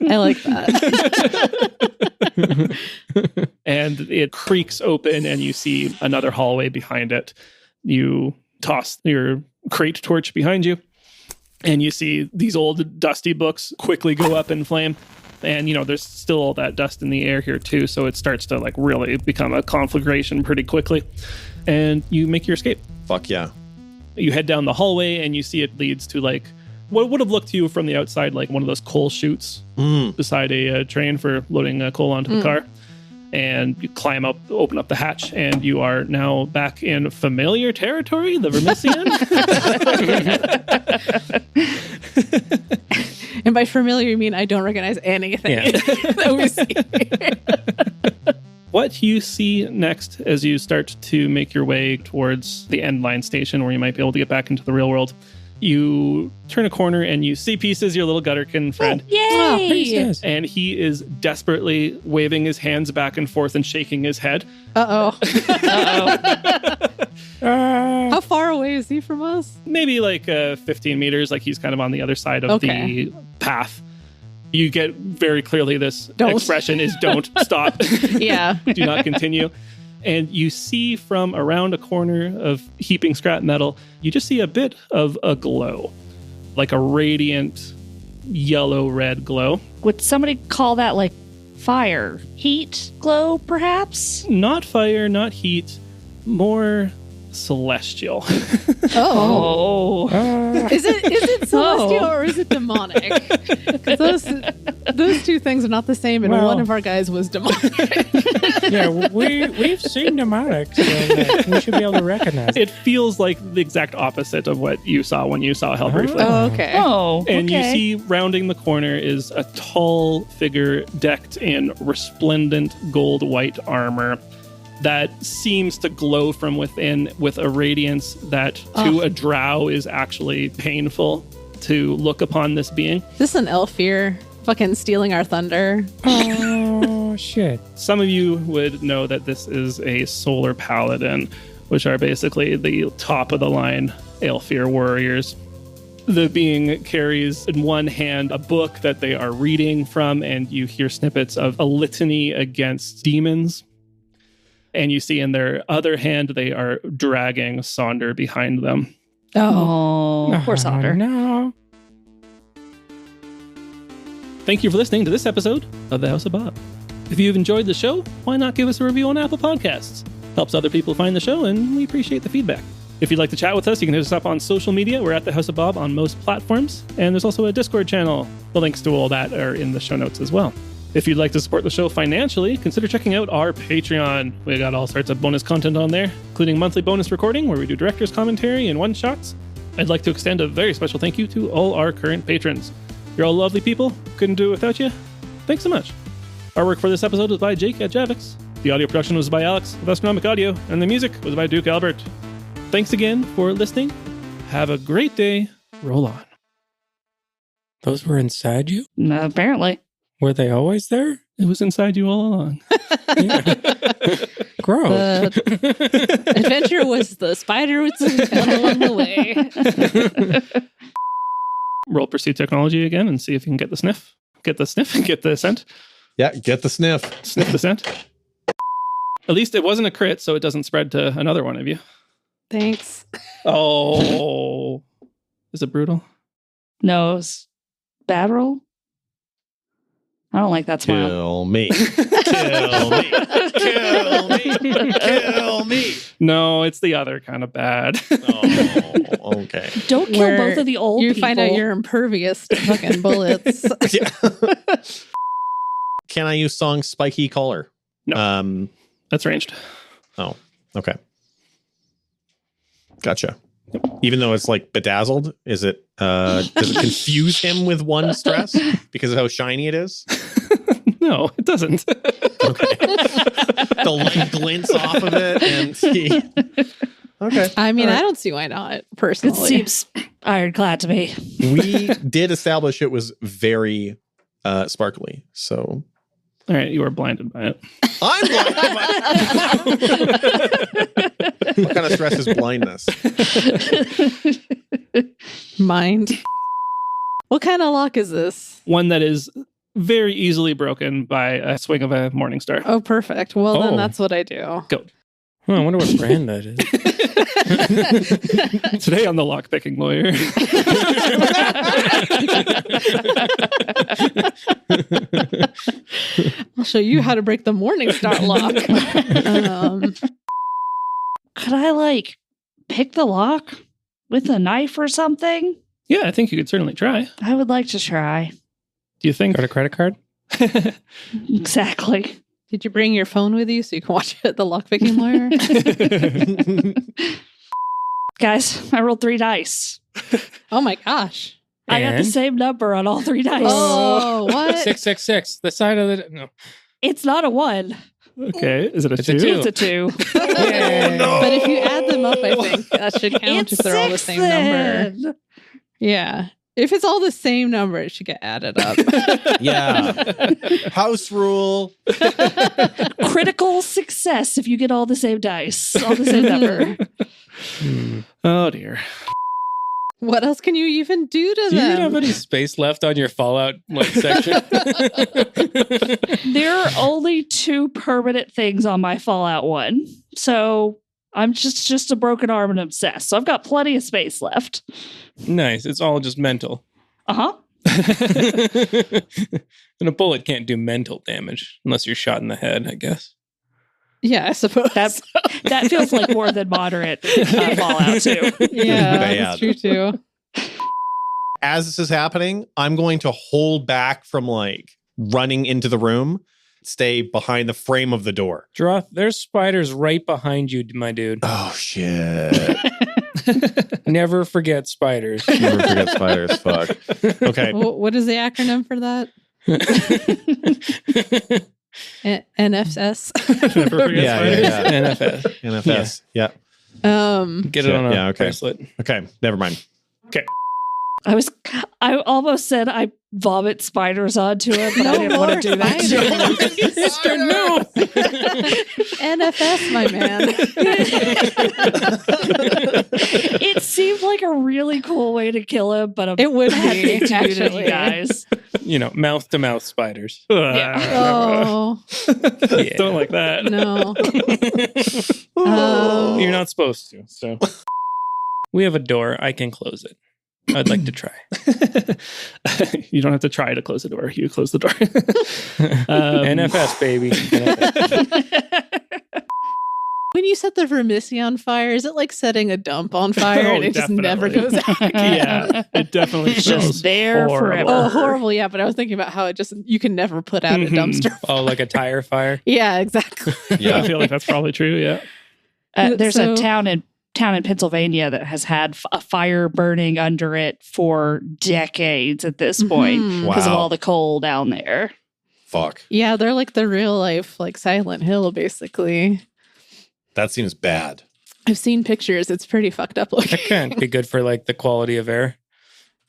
S5: I like that.
S1: And it creaks open and you see another hallway behind it. You toss your crate torch behind you and you see these old dusty books quickly go up in flame. And, you know, there's still all that dust in the air here, too. So it starts to, like, really become a conflagration pretty quickly. And you make your escape.
S4: Fuck yeah.
S1: You head down the hallway and you see it leads to, like, what would have looked to you from the outside like one of those coal chutes beside a train for loading coal onto the car. And you climb up, open up the hatch, and you are now back in familiar territory, the Vermissian.
S5: And by familiar, you mean I don't recognize anything that we see.
S1: What you see next as you start to make your way towards the end line station where you might be able to get back into the real world, you turn a corner and you see Pieces, your little Gutterkin friend.
S2: Oh, yay!
S1: And he is desperately waving his hands back and forth and shaking his head.
S5: Uh-oh. How far away is he from us?
S1: Maybe like 15 meters, like he's kind of on the other side of the path. You get very clearly this expression is don't stop.
S5: Yeah.
S1: Do not continue. And you see from around a corner of heaping scrap metal, you just see a bit of a glow, like a radiant yellow-red glow.
S2: Would somebody call that like fire? Heat glow, perhaps?
S1: Not fire, not heat, more celestial.
S2: Oh.
S5: Is it celestial or is it demonic? Because those two things are not the same, and one of our guys was demonic.
S3: Yeah, we've seen demonic, so we should be able to recognize it.
S1: It feels like the exact opposite of what you saw when you saw Hell briefly.
S5: Oh, okay.
S2: Oh,
S1: And
S2: okay.
S1: you see rounding the corner is a tall figure decked in resplendent gold-white armor that seems to glow from within with a radiance that to a drow is actually painful to look upon this being.
S5: This is an elf here, fucking stealing our thunder.
S3: Oh, shit.
S1: Some of you would know that this is a solar paladin, which are basically the top of the line Aelfir warriors. The being carries in one hand a book that they are reading from, and you hear snippets of a litany against demons. And you see in their other hand, they are dragging Sonder behind them.
S2: Oh, poor Sonder.
S3: No.
S1: Thank you for listening to this episode of The House of Bob. If you've enjoyed the show, why not give us a review on Apple Podcasts? Helps other people find the show, and we appreciate the feedback. If you'd like to chat with us, you can hit us up on social media. We're at The House of Bob on most platforms. And there's also a Discord channel. The links to all that are in the show notes as well. If you'd like to support the show financially, consider checking out our Patreon. We got all sorts of bonus content on there, including monthly bonus recording where we do director's commentary and one-shots. I'd like to extend a very special thank you to all our current patrons. You're all lovely people. Couldn't do it without you. Thanks so much. Our work for this episode was by Jake at Javix. The audio production was by Alex of Astronomic Audio, and the music was by Duke Albert. Thanks again for listening. Have a great day. Roll on.
S3: Those were inside you?
S2: Apparently.
S3: Were they always there?
S1: It was inside you all along.
S3: Gross.
S5: Adventure was the spider roots along the way.
S1: Roll Pursue Technology again and see if you can get the sniff. Get the sniff. Get the scent.
S4: Yeah, get the sniff.
S1: Sniff the scent. At least it wasn't a crit, so it doesn't spread to another one of you.
S5: Thanks.
S1: Oh. Is it brutal?
S2: No, it's bad roll. I don't like that smile.
S4: Kill me. Kill me. Kill me. Kill me.
S1: No, it's the other kind of bad.
S4: Oh, okay.
S2: Don't kill
S5: Where
S2: both of the old people.
S5: You find out you're impervious to fucking bullets.
S4: Yeah. Can I use song Spiky Collar?
S1: No. That's ranged.
S4: Oh, okay. Gotcha. Even though it's like bedazzled, does it confuse him with one stress because of how shiny it is?
S1: No, it doesn't.
S4: Okay. The light glints off of it and he... Okay.
S5: I mean,
S4: All right.
S5: I don't see why not,
S2: It
S5: personally.
S2: seems ironclad to me.
S4: We did establish it was very sparkly, so...
S1: All right, you are blinded by it.
S4: I'm blind. What kind of stress is blindness?
S5: Mind. What kind of lock is this?
S1: One that is very easily broken by a swing of a morning star.
S5: Oh, perfect. Well, then
S3: Oh.
S5: that's what I do.
S1: Go.
S3: I wonder what brand that is.
S1: Today on the lockpicking lawyer.
S5: I'll show you how to break the Morningstar lock.
S2: Could I, pick the lock with a knife or something?
S1: Yeah, I think you could certainly try.
S2: I would like to try.
S1: Do you think?
S3: Got a credit card?
S2: Exactly.
S5: Did you bring your phone with you so you can watch it at the lockpicking lawyer?
S2: Guys, I rolled 3 dice.
S5: Oh my gosh.
S2: I got the
S3: And?
S2: same number on all 3 dice.
S5: Oh, what?
S3: 666. The side of the... No.
S2: It's not a 1.
S1: Okay, is it a
S3: It's
S1: 2?
S3: a 2.
S2: It's a 2.
S3: Yay.
S5: But if you add them up, I think that should count
S2: It's
S5: if they're all the
S2: 6
S5: same number.
S2: then.
S5: Yeah. If it's all the same number, it should get added up.
S4: Yeah. House rule.
S2: Critical success if you get all the same dice, all the same number.
S1: Oh, dear.
S5: What else can you even do to
S3: Do you
S5: them?
S3: have any space left on your Fallout section?
S2: There are only 2 permanent things on my Fallout 1. So I'm just a broken arm and obsessed. So I've got plenty of space left.
S3: Nice. It's all just mental.
S2: Uh-huh.
S3: And a bullet can't do mental damage unless you're shot in the head, I guess.
S5: Yeah, I suppose.
S2: That feels like more than moderate fallout, too.
S5: Yeah, that's true, too.
S4: As this is happening, I'm going to hold back from like running into the room, stay behind the frame of the door.
S3: Droth, there's spiders right behind you, my dude.
S4: Oh, shit.
S3: Never forget spiders.
S4: Never forget spiders. Fuck. Okay.
S5: What is the acronym for that? NFS.
S1: Never forget spiders.
S3: NFS.
S4: NFS. Yeah.
S3: Get it on a
S4: okay.
S3: bracelet.
S4: Okay. Never mind. Okay.
S2: I almost said I vomit spiders onto it, but I didn't want to do that.
S3: Mr. No.
S5: NFS, my man.
S2: It seemed like a really cool way to kill him, but
S5: it would be
S2: to
S5: actually,
S2: you guys.
S3: You know, mouth to mouth spiders.
S2: Yeah.
S5: Oh,
S3: Yeah.
S1: Don't like that.
S5: no.
S3: You're not supposed to. So we have a door. I can close it. I'd like to try.
S1: You don't have to try to close the door. You close the door.
S3: NFS, baby. NFS.
S5: When you set the Vermisi on fire, is it like setting a dump on fire and it just never goes out?
S1: Yeah, it definitely
S2: It's
S1: smells
S2: just there
S1: horrible.
S2: forever.
S5: Oh, horrible. Yeah, but I was thinking about how you can never put out a dumpster.
S3: Oh, like a tire fire?
S5: Yeah, exactly.
S1: Yeah, I feel like that's probably true. Yeah.
S2: There's a town in Pennsylvania that has had a fire burning under it for decades at this point because of all the coal down there.
S4: Fuck.
S5: Yeah, they're like the real life, like Silent Hill, basically.
S4: That seems bad.
S5: I've seen pictures. It's pretty fucked up looking.
S3: That can't be good for like the quality of air.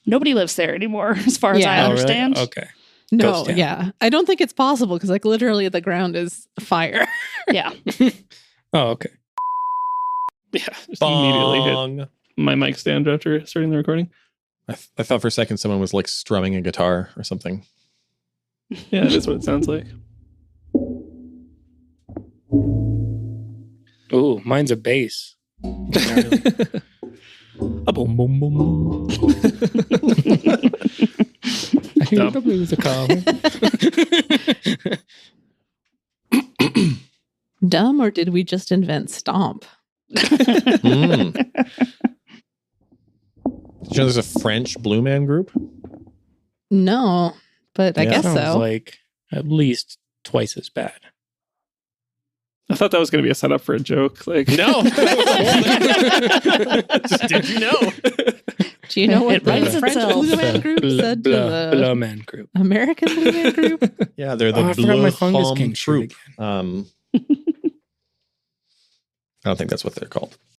S2: Nobody lives there anymore, as far as I
S5: Yeah.
S2: understand.
S3: Oh, really? Okay.
S5: No,
S3: Ghost town.
S5: yeah. I don't think it's possible because like literally the ground is fire.
S2: Yeah.
S3: Oh, okay.
S1: Yeah. Just immediately hit
S4: Bong.
S1: my mic stand after starting the recording.
S4: I thought for a second someone was like strumming a guitar or something.
S1: Yeah, that's what it sounds like.
S3: Ooh, mine's a bass.
S1: A boom, boom, boom, boom.
S3: I hear the music call.
S5: Dumb, or did we just invent stomp?
S4: Mm. Did you know there's a French Blue Man group?
S5: No, but I
S4: Yeah.
S5: guess
S3: Sounds
S5: so.
S3: like at least twice as bad.
S1: I thought that was going to be a setup for a joke. Like,
S4: No. Just, did you know?
S5: Do you know what
S2: It writes
S5: the French
S2: itself.
S5: Blue Man group said to the
S3: Blue Man group.
S5: American Blue Man group?
S4: Yeah, they're the
S3: I forgot
S4: Blue
S3: my fungus
S4: Home
S3: king shirt
S4: Troop. I don't think that's what they're called.